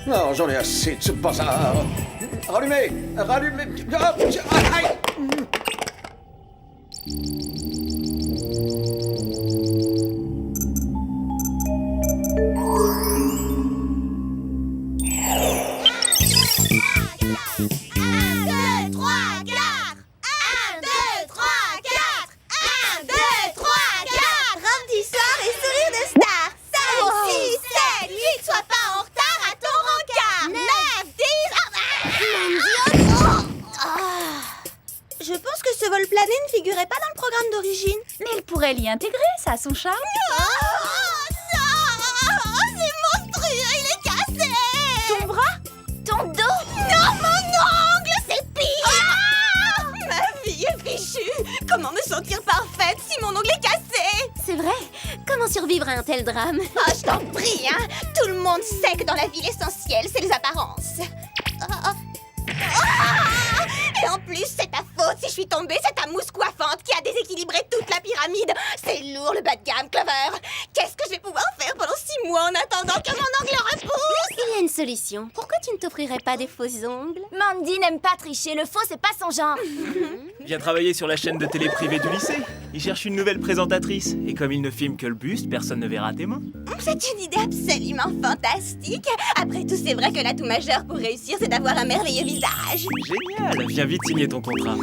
Non, j'en ai assez de ce bazar. Rallumez! Rallumez! Ah, aïe! Je pense que ce vol plané ne figurait pas dans le programme d'origine. Mais elle pourrait l'y intégrer, ça a son charme. Non, c'est monstrueux, il est cassé. Ton bras? Ton dos? Non, mon ongle, c'est pire. Ma vie est fichue. Comment me sentir parfaite si mon ongle est cassé? C'est vrai. Comment survivre à un tel drame? Oh, je t'en prie, hein. Tout le monde sait que dans la vie, l'essentiel, c'est les apparences. Et en plus, c'est ta faute si je suis tombée, c'est ta mousse coiffante qui a déséquilibré toute la pyramide. C'est lourd, le bas de gamme, Clover. Qu'est-ce que je vais pouvoir faire pendant 6 mois en attendant que mon ongle repousse? Il y a une solution. Pourquoi tu ne t'offrirais pas des faux ongles? Mandy n'aime pas tricher, le faux c'est pas son genre. Viens travailler sur la chaîne de télé privée du lycée. Il cherche une nouvelle présentatrice. Et comme il ne filme que le buste, personne ne verra tes mains. C'est une idée absolument fantastique. Après tout, c'est vrai que l'atout majeur pour réussir, c'est d'avoir un merveilleux visage. Génial. Viens vite signer ton contrat.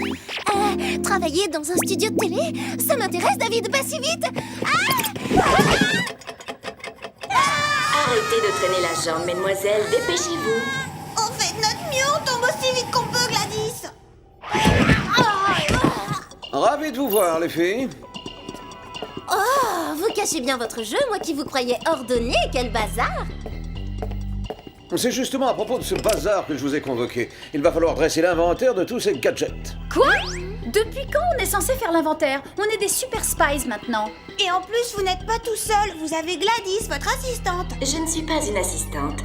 Travailler dans un studio de télé? Ça m'intéresse, David, pas si vite. Arrêtez de traîner la jambe, mesdemoiselles, dépêchez-vous. On fait de notre mieux, on tombe aussi vite qu'on peut, Gladys. Ravi de vous voir, les filles. Oh, vous cachez bien votre jeu, moi qui vous croyais ordonné, quel bazar! C'est justement à propos de ce bazar que je vous ai convoqué. Il va falloir dresser l'inventaire de tous ces gadgets. Quoi? Depuis quand on est censé faire l'inventaire? On est des super spies maintenant. Et en plus, vous n'êtes pas tout seul. Vous avez Gladys, votre assistante. Je ne suis pas une assistante.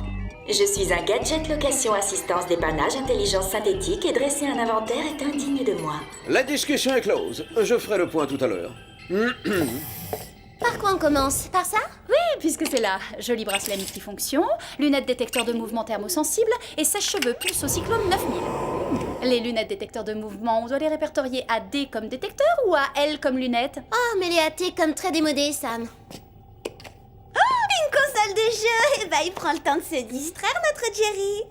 Je suis un gadget location assistance dépannage intelligence synthétique et dresser un inventaire est indigne de moi. La discussion est close. Je ferai le point tout à l'heure. Par quoi on commence? Par ça? Oui, puisque c'est là. Joli bracelet multifonction, lunettes détecteur de mouvement thermosensible et sèche-cheveux pulse au cyclone 9000. Les lunettes détecteurs de mouvement, on doit les répertorier à D comme détecteur ou à L comme lunette? Oh, mais les AT comme très démodé, Sam. Une console de jeu. Eh ben, il prend le temps de se distraire, notre Jerry.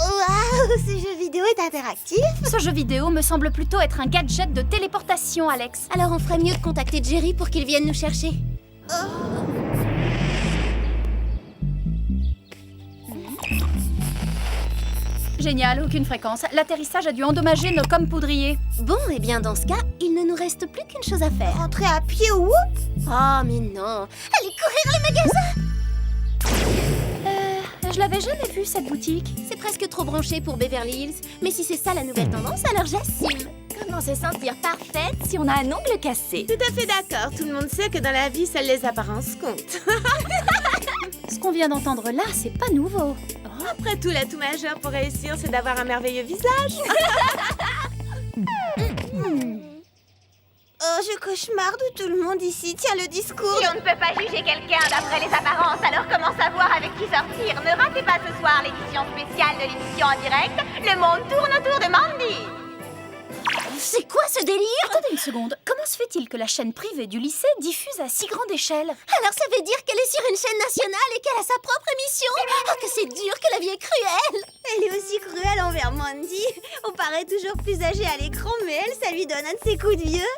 Waouh, ce jeu vidéo est interactif. Ce jeu vidéo me semble plutôt être un gadget de téléportation, Alex. Alors on ferait mieux de contacter Jerry pour qu'il vienne nous chercher. Génial, aucune fréquence. L'atterrissage a dû endommager nos comms poudriers. Bon, eh bien dans ce cas, il ne nous reste plus qu'une chose à faire. Rentrer à pied ou Oh, mais non. Allez courir le magasin! Je l'avais jamais vue, cette boutique. C'est presque trop branché pour Beverly Hills. Mais si c'est ça la nouvelle tendance, alors j'assume. Comment se sentir parfaite si on a un ongle cassé? Tout à fait d'accord. Tout le monde sait que dans la vie, seules les apparences comptent. Ce qu'on vient d'entendre là, c'est pas nouveau. Après tout, l'atout majeur pour réussir, c'est d'avoir un merveilleux visage. Oh, je cauchemarde où tout le monde ici tient le discours. Si on ne peut pas juger quelqu'un d'après les apparences, alors comment savoir avec qui sortir? Ne ratez pas ce soir l'édition spéciale de l'émission en direct. Le monde tourne autour de Mandy. C'est quoi ce délire? Attendez une seconde. Comment se fait-il que la chaîne privée du lycée diffuse à si grande échelle? Alors ça veut dire qu'elle est sur une chaîne nationale et qu'elle a sa propre émission? Oh, que c'est dur, que la vie est cruelle! Elle est aussi cruelle envers Mandy. On paraît toujours plus âgée à l'écran, mais elle, ça lui donne un de ses coups de vieux.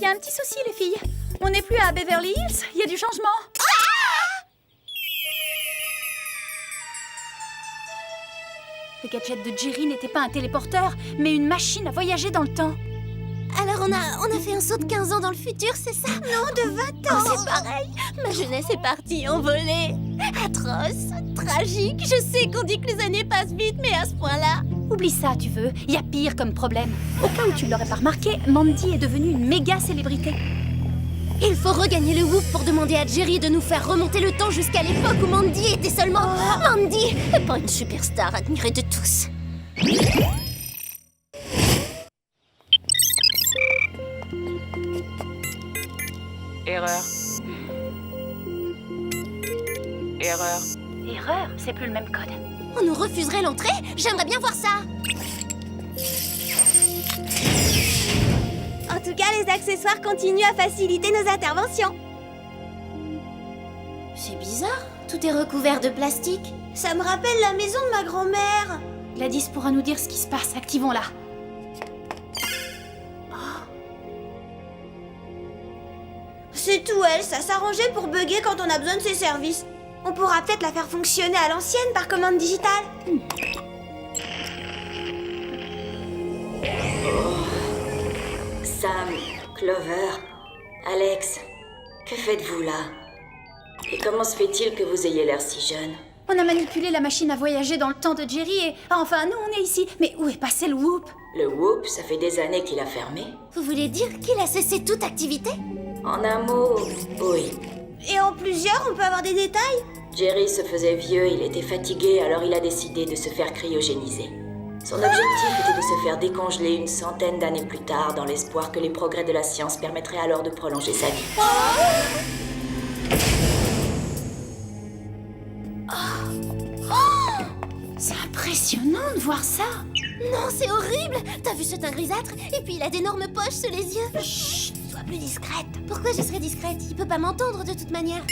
Y a un petit souci, les filles. On n'est plus à Beverly Hills, il y a du changement. Le gadget de Jerry n'était pas un téléporteur, mais une machine à voyager dans le temps. Alors on a fait un saut de 15 ans dans le futur, c'est ça? Non, de 20 ans. Oh, c'est pareil. Ma jeunesse est partie envolée. Atroce, tragique. Je sais qu'on dit que les années passent vite, mais à ce point-là... Oublie ça, tu veux. Il y a pire comme problème. Au cas où tu ne l'aurais pas remarqué, Mandy est devenue une méga célébrité. Il faut regagner le Whoop pour demander à Jerry de nous faire remonter le temps jusqu'à l'époque où Mandy était seulement... Mandy, et pas une superstar admirée de tous. Erreur. Erreur. Erreur, c'est plus le même code. On nous refuserait l'entrée? J'aimerais bien voir ça. En tout cas, les accessoires continuent à faciliter nos interventions. C'est bizarre, tout est recouvert de plastique. Ça me rappelle la maison de ma grand-mère. Gladys pourra nous dire ce qui se passe, activons-la. C'est tout elle, ça s'arrangeait pour bugger quand on a besoin de ses services. On pourra peut-être la faire fonctionner à l'ancienne par commande digitale. Sam, Clover, Alex, que faites-vous là? Et comment se fait-il que vous ayez l'air si jeune? On a manipulé la machine à voyager dans le temps de Jerry et... Enfin, nous, on est ici. Mais où est passé le Whoop? Le Whoop, ça fait des années qu'il a fermé. Vous voulez dire qu'il a cessé toute activité? En un mot, oui. Et en plusieurs, on peut avoir des détails? Jerry se faisait vieux, il était fatigué, alors il a décidé de se faire cryogéniser. Son objectif était de se faire décongeler une centaine d'années plus tard, dans l'espoir que les progrès de la science permettraient alors de prolonger sa vie. C'est impressionnant de voir ça. Non, c'est horrible. T'as vu ce teint grisâtre? Et puis il a d'énormes poches sous les yeux. Chut, sois plus discrète. Pourquoi je serais discrète? Il peut pas m'entendre de toute manière.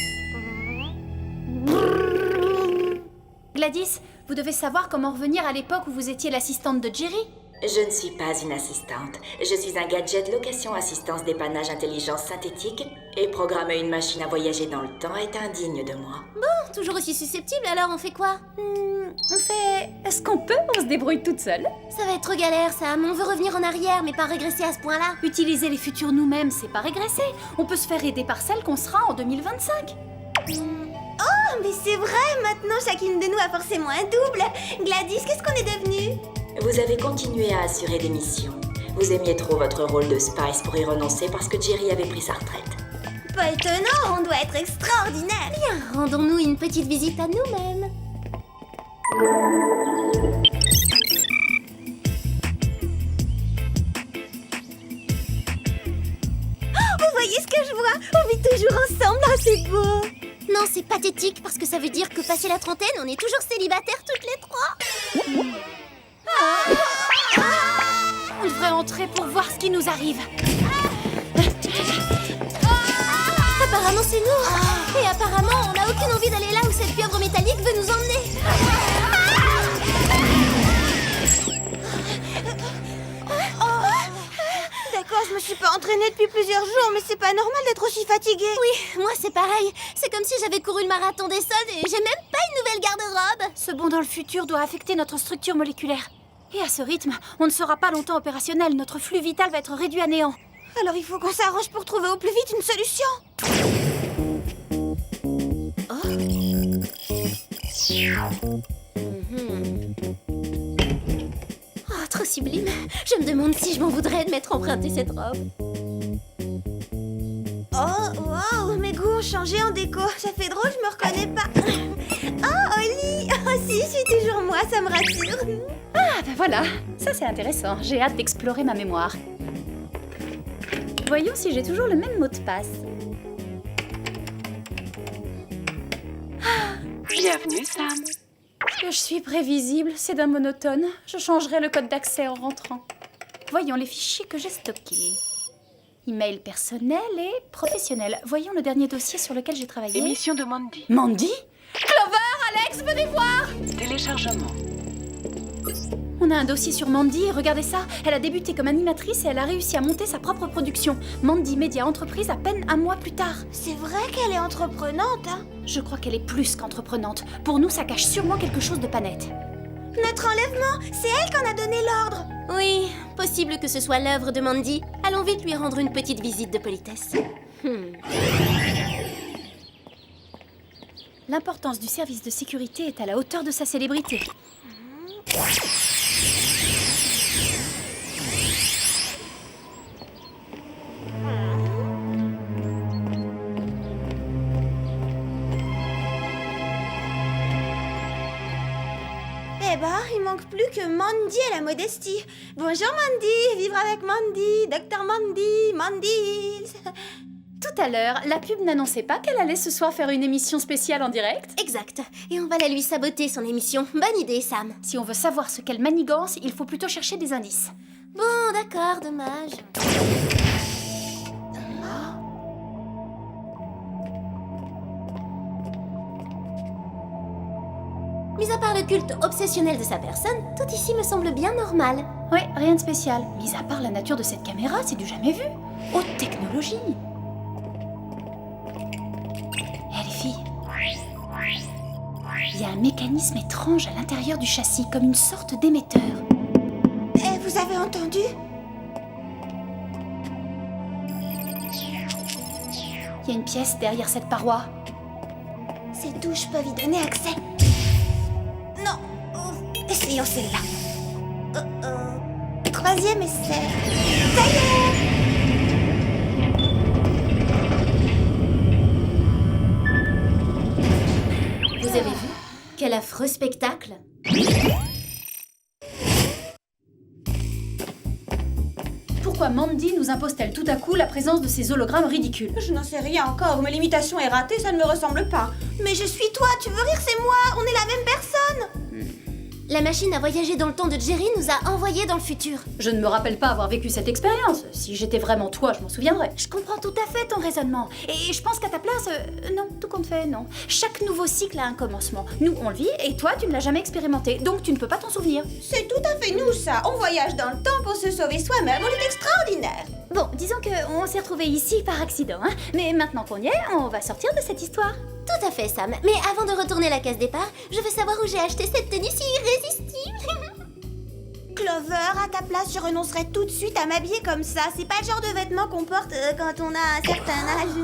Gladys, vous devez savoir comment revenir à l'époque où vous étiez l'assistante de Jerry. Je ne suis pas une assistante. Je suis un gadget location assistance dépannage intelligence synthétique et programmer une machine à voyager dans le temps est indigne de moi. Bon, toujours aussi susceptible, alors on fait quoi? On fait... Est-ce qu'on peut? On se débrouille toute seule. Ça va être galère, Sam. On veut revenir en arrière, mais pas régresser à ce point-là. Utiliser les futurs nous-mêmes, c'est pas régresser. On peut se faire aider par celle qu'on sera en 2025. Oh, mais c'est vrai, maintenant chacune de nous a forcément un double. Gladys, qu'est-ce qu'on est devenus? Vous avez continué à assurer des missions. Vous aimiez trop votre rôle de Spice pour y renoncer parce que Jerry avait pris sa retraite. Pas étonnant, on doit être extraordinaire. Bien, rendons-nous une petite visite à nous-mêmes. Vous voyez ce que je vois? On vit toujours ensemble, oh, c'est beau. Non, c'est pathétique parce que ça veut dire que passé la trentaine, on est toujours célibataires toutes les trois. On devrait entrer pour voir ce qui nous arrive. Apparemment, c'est nous. Et apparemment, on n'a aucune envie d'aller là où cette pieuvre métallique veut nous emmener. D'accord, je me suis pas entraînée depuis plusieurs jours, mais c'est pas normal d'être aussi fatiguée. Oui, moi c'est pareil. C'est comme si j'avais couru le marathon des sols et j'ai même pas une nouvelle garde-robe. Ce bond dans le futur doit affecter notre structure moléculaire. Et à ce rythme, on ne sera pas longtemps opérationnel. Notre flux vital va être réduit à néant. Alors il faut qu'on s'arrange pour trouver au plus vite une solution. Oh, trop sublime. Je me demande si je m'en voudrais de m'être emprunté cette robe. Oh, waouh, mes goûts ont changé en déco. Ça fait drôle, je me reconnais pas. Oh, Oli. Oh si, je suis toujours moi, ça me rassure. Ah, ben voilà. Ça, c'est intéressant. J'ai hâte d'explorer ma mémoire. Voyons si j'ai toujours le même mot de passe. Bienvenue, Sam. Je suis prévisible, c'est d'un monotone. Je changerai le code d'accès en rentrant. Voyons les fichiers que j'ai stockés. Email personnel et professionnel. Voyons le dernier dossier sur lequel j'ai travaillé. Émission de Mandy. Mandy? Clover, Alex, venez voir! Téléchargement. On a un dossier sur Mandy et regardez ça. Elle a débuté comme animatrice et elle a réussi à monter sa propre production. Mandy Media Entreprise à peine un mois plus tard. C'est vrai qu'elle est entreprenante, hein. Je crois qu'elle est plus qu'entreprenante. Pour nous, ça cache sûrement quelque chose de pas net. Notre enlèvement, c'est elle qui en a donné l'ordre. Oui, possible que ce soit l'œuvre de Mandy. Allons vite lui rendre une petite visite de politesse. L'importance du service de sécurité est à la hauteur de sa célébrité. Eh ben, il manque plus que Mandy et la modestie. Bonjour Mandy, vivre avec Mandy, Docteur Mandy, Mandy Hills. Tout à l'heure, la pub n'annonçait pas qu'elle allait ce soir faire une émission spéciale en direct. Exact. Et on va la lui saboter, son émission. Bonne idée, Sam. Si on veut savoir ce qu'elle manigance, il faut plutôt chercher des indices. Bon, d'accord, dommage. Mis à part le culte obsessionnel de sa personne, tout ici me semble bien normal. Ouais, rien de spécial. Mis à part la nature de cette caméra, c'est du jamais vu. Haute technologie. Eh les filles, il y a un mécanisme étrange à l'intérieur du châssis, comme une sorte d'émetteur. Eh, vous avez entendu? Il y a une pièce derrière cette paroi. Ces douches peuvent y donner accès. Non, essayons celle-là. Troisième essai. Ça y est! Vous avez vu? Quel affreux spectacle! Pourquoi Mandy nous impose-t-elle tout à coup la présence de ces hologrammes ridicules? Je n'en sais rien encore, mais l'imitation est ratée, ça ne me ressemble pas. Mais je suis toi, tu veux rire, c'est moi, on est la même personne. La machine à voyager dans le temps de Jerry nous a envoyés dans le futur. Je ne me rappelle pas avoir vécu cette expérience. Si j'étais vraiment toi, je m'en souviendrais. Je comprends tout à fait ton raisonnement. Et je pense qu'à ta place, non, tout compte fait, non. Chaque nouveau cycle a un commencement. Nous, on le vit, et toi, tu ne l'as jamais expérimenté. Donc, tu ne peux pas t'en souvenir. C'est tout à fait nous, ça. On voyage dans le temps pour se sauver soi-même, on est extraordinaire. Bon, disons qu'on s'est retrouvés ici par accident, hein. Mais maintenant qu'on y est, on va sortir de cette histoire. Tout à fait, Sam. Mais avant de retourner à la case départ, je veux savoir où j'ai acheté cette tenue si irrésistible. Clover, à ta place, je renoncerais tout de suite à m'habiller comme ça. C'est pas le genre de vêtements qu'on porte quand on a un certain âge.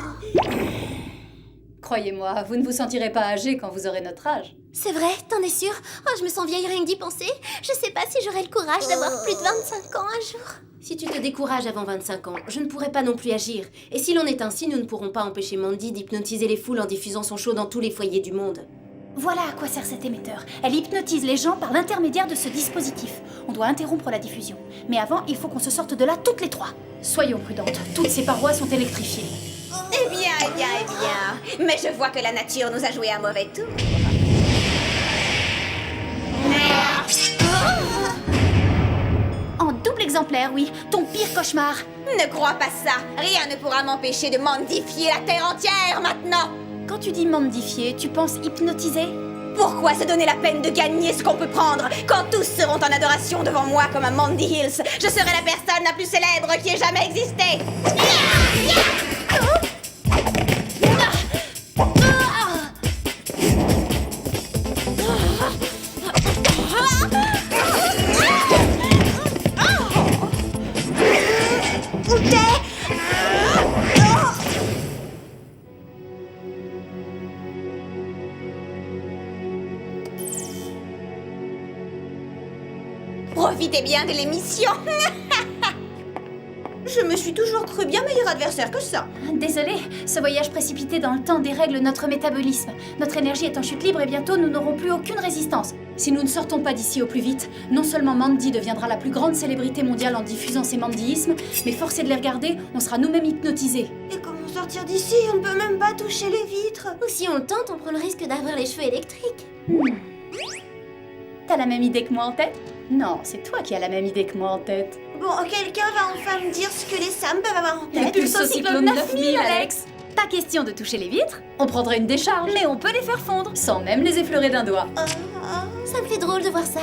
Croyez-moi, vous ne vous sentirez pas âgé quand vous aurez notre âge. C'est vrai, t'en es sûr? Oh, je me sens vieille rien que d'y penser. Je sais pas si j'aurai le courage d'avoir plus de 25 ans un jour. Si tu te décourages avant 25 ans, je ne pourrai pas non plus agir. Et si l'on est ainsi, nous ne pourrons pas empêcher Mandy d'hypnotiser les foules en diffusant son show dans tous les foyers du monde. Voilà à quoi sert cet émetteur. Elle hypnotise les gens par l'intermédiaire de ce dispositif. On doit interrompre la diffusion. Mais avant, il faut qu'on se sorte de là toutes les trois. Soyons prudentes, toutes ces parois sont électrifiées. Eh bien. Mais je vois que la nature nous a joué un mauvais tour. En double exemplaire, oui. Ton pire cauchemar. Ne crois pas ça. Rien ne pourra m'empêcher de mandifier la Terre entière maintenant. Quand tu dis mandifier, tu penses hypnotiser? Pourquoi se donner la peine de gagner ce qu'on peut prendre quand tous seront en adoration devant moi comme à Mandy Hills? Je serai la personne la plus célèbre qui ait jamais existé. Profitez bien de l'émission. Je me suis toujours cru bien meilleur adversaire que ça. Désolée, ce voyage précipité dans le temps dérègle notre métabolisme. Notre énergie est en chute libre et bientôt nous n'aurons plus aucune résistance. Si nous ne sortons pas d'ici au plus vite, non seulement Mandy deviendra la plus grande célébrité mondiale en diffusant ses mandéismes, mais forcé de les regarder, on sera nous-mêmes hypnotisés. Et comment sortir d'ici? On ne peut même pas toucher les vitres. Ou si on le tente, on prend le risque d'avoir les cheveux électriques. T'as la même idée que moi en tête? Non, c'est toi qui as la même idée que moi en tête. Bon, quelqu'un va enfin me dire ce que les Sam peuvent avoir en tête. Les pulsocyclones 9000, Alex! Pas question de toucher les vitres, on prendrait une décharge, mais on peut les faire fondre, sans même les effleurer d'un doigt. Ça me fait drôle de voir ça.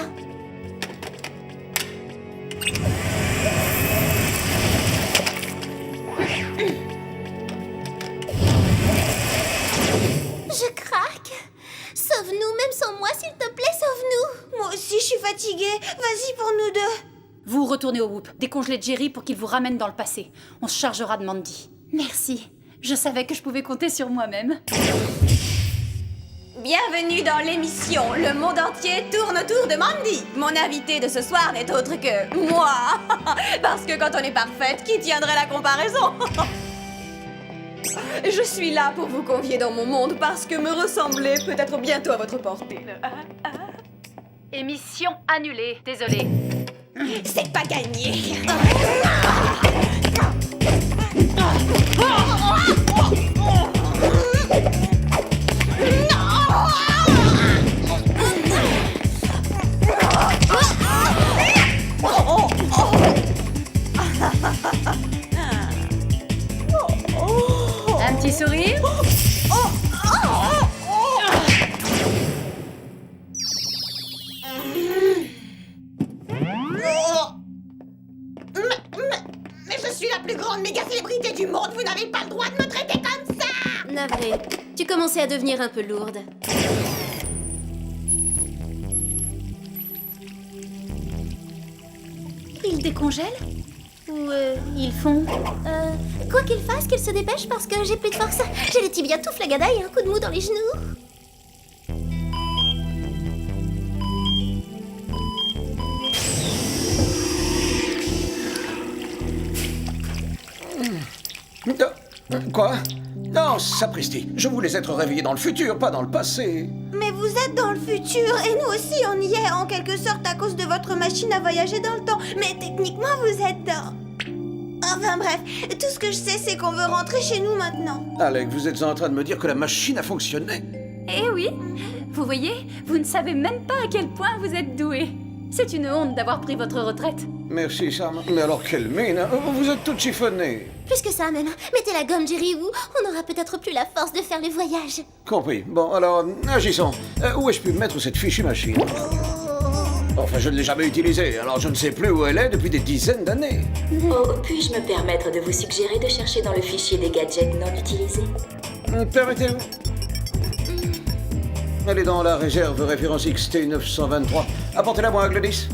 Je craque. Sauve-nous, même sans moi, s'il te plaît, sauve-nous. Moi aussi, je suis fatiguée. Vas-y pour nous deux. Vous retournez au Whoop, décongelez Jerry pour qu'il vous ramène dans le passé. On se chargera de Mandy. Merci. Je savais que je pouvais compter sur moi-même. Bienvenue dans l'émission Le monde entier tourne autour de Mandy. Mon invité de ce soir n'est autre que moi. Parce que quand on est parfaite, qui tiendrait la comparaison? Je suis là pour vous convier dans mon monde parce que me ressembler peut être bientôt à votre portée. Émission annulée, désolée. C'est pas gagné. Un petit sourire? Mais je suis la plus grande méga célébrité du monde, vous n'avez pas le droit de me traiter comme ça! Navré, tu commençais à devenir un peu lourde. Ils décongèlent? Ou ils font? Quoi qu'il fasse, qu'il se dépêche parce que j'ai plus de force. J'ai les tibias tout flagada et un coup de mou dans les genoux. Quoi? Non, sapristi. Je voulais être réveillé dans le futur, pas dans le passé. Mais vous êtes dans le futur, et nous aussi on y est, en quelque sorte à cause de votre machine à voyager dans le temps. Mais techniquement vous êtes dans... Enfin bref, tout ce que je sais c'est qu'on veut rentrer chez nous maintenant. Alec, vous êtes en train de me dire que la machine a fonctionné? Eh oui! Vous voyez, vous ne savez même pas à quel point vous êtes doué. C'est une honte d'avoir pris votre retraite. Merci, Sam. Mais alors, quelle mine! Vous êtes toute chiffonnée. Plus que ça même. Mettez la gomme, Jerry, ou on n'aura peut-être plus la force de faire les voyages. Compris. Bon, alors, agissons. Où ai-je pu mettre cette fichue machine? Enfin, je ne l'ai jamais utilisée, alors je ne sais plus où elle est depuis des dizaines d'années. Oh, puis-je me permettre de vous suggérer de chercher dans le fichier des gadgets non utilisés? Permettez-vous? Elle est dans la réserve référence XT923. Apportez-la moi, Gladys.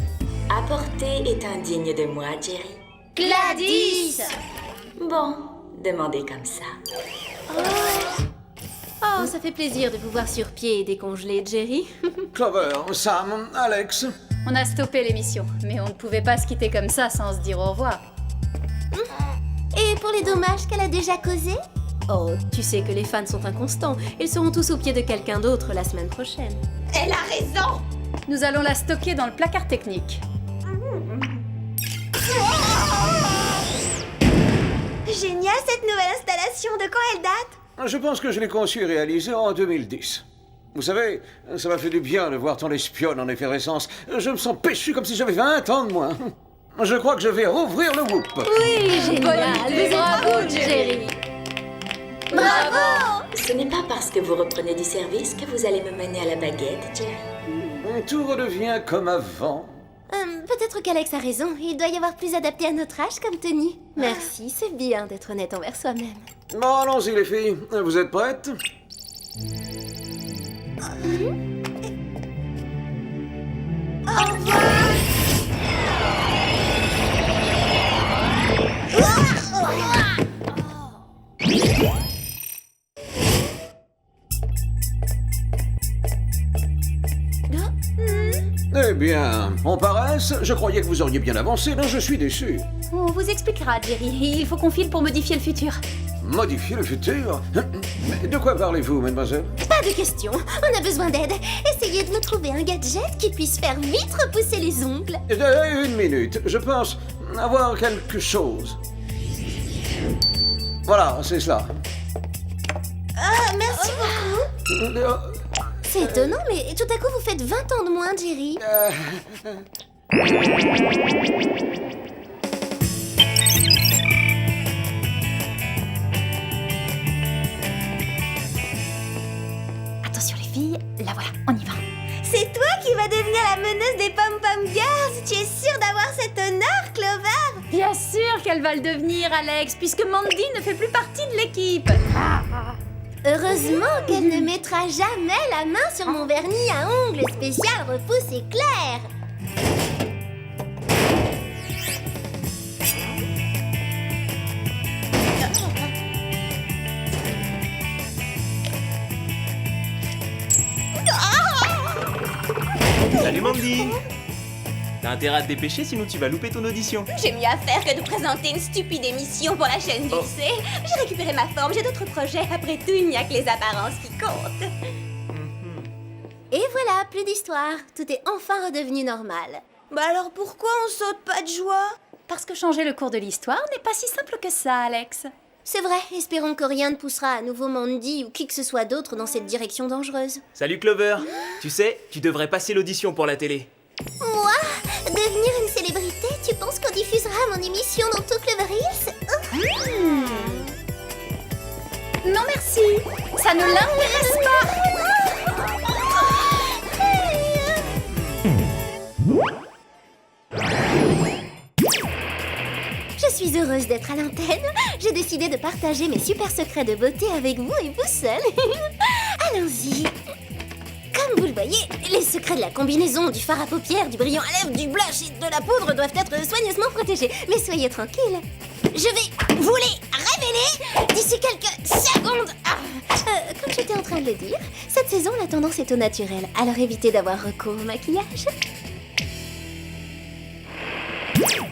Apporter est indigne de moi, Jerry. Gladys! Bon, demandez comme ça. Oh, ça fait plaisir de vous voir sur pied et décongelé, Jerry. Clover, Sam, Alex. On a stoppé l'émission, mais on ne pouvait pas se quitter comme ça sans se dire au revoir. Et pour les dommages qu'elle a déjà causés? Oh, tu sais que les fans sont inconstants. Ils seront tous au pied de quelqu'un d'autre la semaine prochaine. Elle a raison! Nous allons la stocker dans le placard technique. Génial cette nouvelle installation, de quand elle date? Je pense que je l'ai conçue et réalisée en 2010. Vous savez, ça m'a fait du bien de voir ton espionne en effervescence. Je me sens péchu comme si j'avais 20 ans de moins. Je crois que je vais rouvrir le whoop. Oui, génial. Vous êtes bravo, Jerry. Bravo! Ce n'est pas parce que vous reprenez du service que vous allez me mener à la baguette, Jerry. Tout redevient comme avant. Peut-être qu'Alex a raison. Il doit y avoir plus adapté à notre âge comme tenue. Merci, c'est bien d'être honnête envers soi-même. Bon, allons-y les filles. Vous êtes prêtes? Au revoir! Eh bien, on paraisse. Je croyais que vous auriez bien avancé, mais je suis déçu. On vous expliquera, Jerry. Il faut qu'on file pour modifier le futur. Modifier le futur? Mais de quoi parlez-vous, mademoiselle? Pas de question. On a besoin d'aide. Essayez de me trouver un gadget qui puisse faire vite repousser les ongles. Une minute. Je pense avoir quelque chose. Voilà, c'est cela. Ah, merci beaucoup! C'est étonnant, mais tout à coup vous faites 20 ans de moins, Jerry. Attention les filles, la voilà, on y va. C'est toi qui vas devenir la meneuse des Pom-Pom Girls! Tu es sûre d'avoir cet honneur, Clover? Bien sûr qu'elle va le devenir, Alex, puisque Mandy ne fait plus partie de l'équipe. Heureusement qu'elle ne mettra jamais la main sur mon vernis à ongles spécial repousse éclair. Salut Mandy! T'as intérêt à te dépêcher, sinon tu vas louper ton audition. J'ai mieux à faire que de présenter une stupide émission pour la chaîne du lycée. J'ai récupéré ma forme, j'ai d'autres projets. Après tout, il n'y a que les apparences qui comptent. Et voilà, plus d'histoire. Tout est enfin redevenu normal. Bah alors pourquoi on saute pas de joie? Parce que changer le cours de l'histoire n'est pas si simple que ça, Alex. C'est vrai, espérons que rien ne poussera à nouveau Mandy ou qui que ce soit d'autre dans cette direction dangereuse. Salut Clover! Tu sais, tu devrais passer l'audition pour la télé. Moi? Devenir une célébrité, Tu penses qu'on diffusera mon émission dans tout Clover Hills? Non merci, ça ne l'intéresse pas. Je suis heureuse d'être à l'antenne. J'ai décidé de partager mes super secrets de beauté avec vous et vous seul. Allons-y. Comme vous le voyez, les secrets de la combinaison, du fard à paupières, du brillant à lèvres, du blush et de la poudre doivent être soigneusement protégés. Mais soyez tranquille, je vais vous les révéler d'ici quelques secondes. Comme j'étais en train de le dire, cette saison, la tendance est au naturel. Alors évitez d'avoir recours au maquillage.